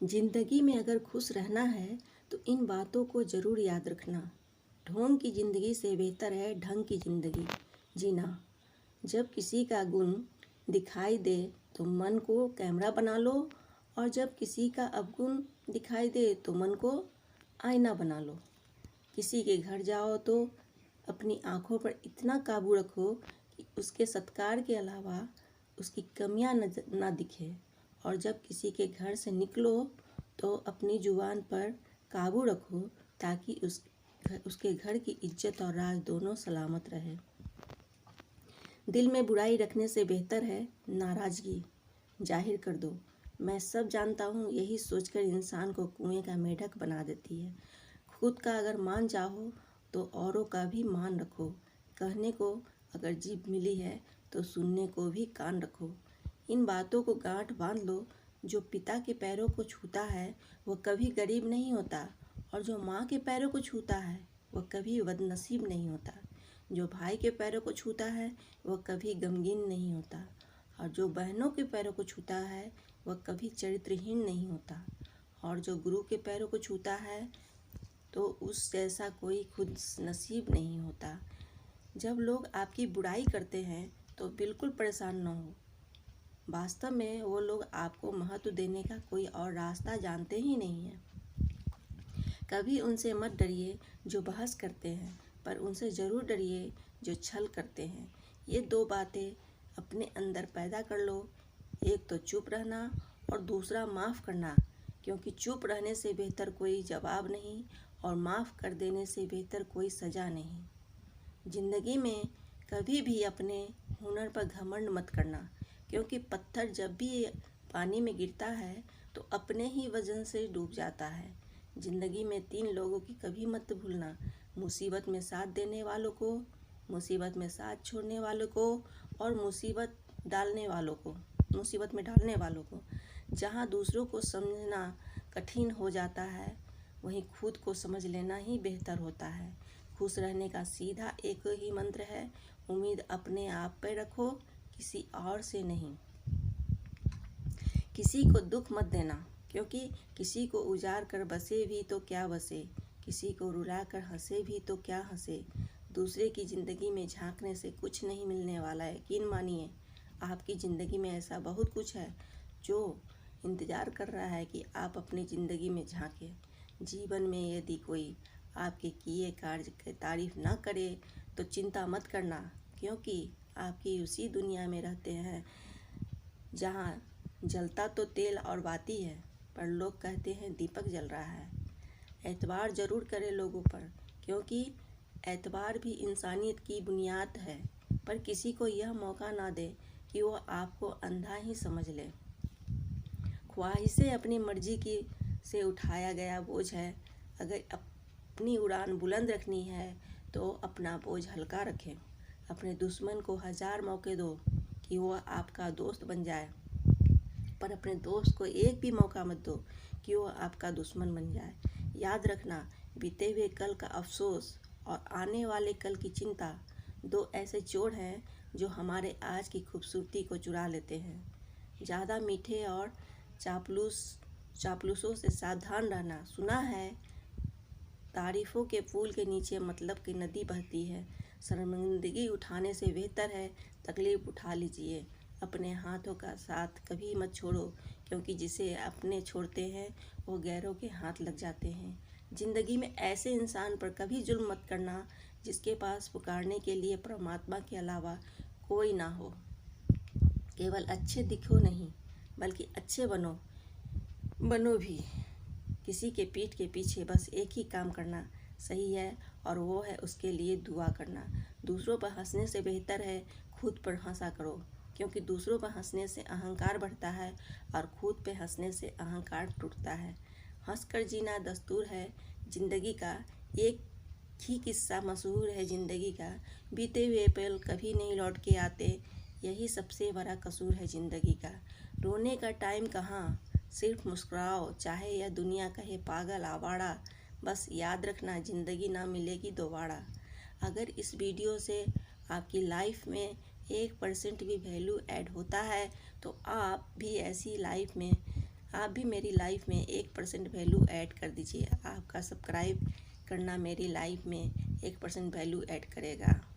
जिंदगी में अगर खुश रहना है तो इन बातों को ज़रूर याद रखना। ढोंग की ज़िंदगी से बेहतर है ढंग की ज़िंदगी जीना। जब किसी का गुण दिखाई दे तो मन को कैमरा बना लो, और जब किसी का अवगुण दिखाई दे तो मन को आईना बना लो। किसी के घर जाओ तो अपनी आँखों पर इतना काबू रखो कि उसके सत्कार के अलावा उसकी कमियां ना दिखे, और जब किसी के घर से निकलो तो अपनी जुबान पर काबू रखो ताकि उसके घर की इज्जत और राज दोनों सलामत रहे। दिल में बुराई रखने से बेहतर है नाराज़गी जाहिर कर दो। मैं सब जानता हूँ, यही सोचकर इंसान को कुएं का मेढक बना देती है। खुद का अगर मान चाहो तो औरों का भी मान रखो। कहने को अगर जीभ मिली है तो सुनने को भी कान रखो। इन बातों को गांठ बांध लो। जो पिता के पैरों को छूता है वह कभी गरीब नहीं होता, और जो माँ के पैरों को छूता है वह कभी बदनसीब नहीं होता। जो भाई के पैरों को छूता है वह कभी गमगीन नहीं होता, और जो बहनों के पैरों को छूता है वह कभी चरित्रहीन नहीं होता। और जो गुरु के पैरों को छूता है तो उस जैसा कोई खुद नसीब नहीं होता। जब लोग आपकी बुराई करते हैं तो बिल्कुल परेशान न हो। वास्तव में वो लोग आपको महत्व देने का कोई और रास्ता जानते ही नहीं हैं। कभी उनसे मत डरिए जो बहस करते हैं, पर उनसे ज़रूर डरिए जो छल करते हैं। ये दो बातें अपने अंदर पैदा कर लो, एक तो चुप रहना और दूसरा माफ़ करना, क्योंकि चुप रहने से बेहतर कोई जवाब नहीं और माफ़ कर देने से बेहतर कोई सज़ा नहीं। ज़िंदगी में कभी भी अपने हुनर पर घमंड मत करना, क्योंकि पत्थर जब भी पानी में गिरता है तो अपने ही वजन से डूब जाता है। ज़िंदगी में 3 लोगों की कभी मत भूलना: मुसीबत में साथ देने वालों को, मुसीबत में साथ छोड़ने वालों को, और मुसीबत में डालने वालों को। जहाँ दूसरों को समझना कठिन हो जाता है वहीं खुद को समझ लेना ही बेहतर होता है। खुश रहने का सीधा एक ही मंत्र है: उम्मीद अपने आप पर रखो, किसी और से नहीं। किसी को दुख मत देना, क्योंकि किसी को उजाड़ कर बसे भी तो क्या बसे, किसी को रुला कर हंसे भी तो क्या हंसे। दूसरे की ज़िंदगी में झांकने से कुछ नहीं मिलने वाला है। यकीन मानिए, आपकी ज़िंदगी में ऐसा बहुत कुछ है जो इंतज़ार कर रहा है कि आप अपनी ज़िंदगी में झांकें। जीवन में यदि कोई आपके किए कार्य की तारीफ ना करे तो चिंता मत करना, क्योंकि आपकी उसी दुनिया में रहते हैं जहाँ जलता तो तेल और बाती है, पर लोग कहते हैं दीपक जल रहा है। एतबार ज़रूर करें लोगों पर, क्योंकि एतबार भी इंसानियत की बुनियाद है, पर किसी को यह मौका ना दे कि वो आपको अंधा ही समझ ले। ख्वाहिशें अपनी मर्जी की से उठाया गया बोझ है। अगर अपनी उड़ान बुलंद रखनी है तो अपना बोझ हल्का रखें। अपने दुश्मन को 1000 मौके दो कि वो आपका दोस्त बन जाए, पर अपने दोस्त को एक भी मौका मत दो कि वो आपका दुश्मन बन जाए। याद रखना, बीते हुए कल का अफसोस और आने वाले कल की चिंता 2 ऐसे चोर हैं जो हमारे आज की खूबसूरती को चुरा लेते हैं। ज़्यादा मीठे और चापलूसों से सावधान रहना। सुना है तारीफ़ों के पुल के नीचे मतलब की नदी बहती है। शर्मिंदगी उठाने से बेहतर है तकलीफ़ उठा लीजिए। अपने हाथों का साथ कभी मत छोड़ो, क्योंकि जिसे अपने छोड़ते हैं वो गैरों के हाथ लग जाते हैं। ज़िंदगी में ऐसे इंसान पर कभी जुल्म मत करना जिसके पास पुकारने के लिए परमात्मा के अलावा कोई ना हो। केवल अच्छे दिखो नहीं, बल्कि अच्छे बनो भी। किसी के पीठ के पीछे बस एक ही काम करना सही है, और वो है उसके लिए दुआ करना। दूसरों पर हंसने से बेहतर है खुद पर हंसा करो, क्योंकि दूसरों पर हंसने से अहंकार बढ़ता है और खुद पे हंसने से अहंकार टूटता है। हंसकर जीना दस्तूर है ज़िंदगी का। एक ही किस्सा मशहूर है ज़िंदगी का: बीते हुए पल कभी नहीं लौट के आते, यही सबसे बड़ा कसूर है ज़िंदगी का। रोने का टाइम कहाँ, सिर्फ मुस्कुराओ, चाहे यह दुनिया कहे पागल आवारा। बस याद रखना, ज़िंदगी ना मिलेगी दोबारा। अगर इस वीडियो से आपकी लाइफ में 1% भी वैल्यू ऐड होता है तो आप भी ऐसी लाइफ में आप भी मेरी लाइफ में 1% वैल्यू ऐड कर दीजिए। आपका सब्सक्राइब करना मेरी लाइफ में 1% वैल्यू ऐड करेगा।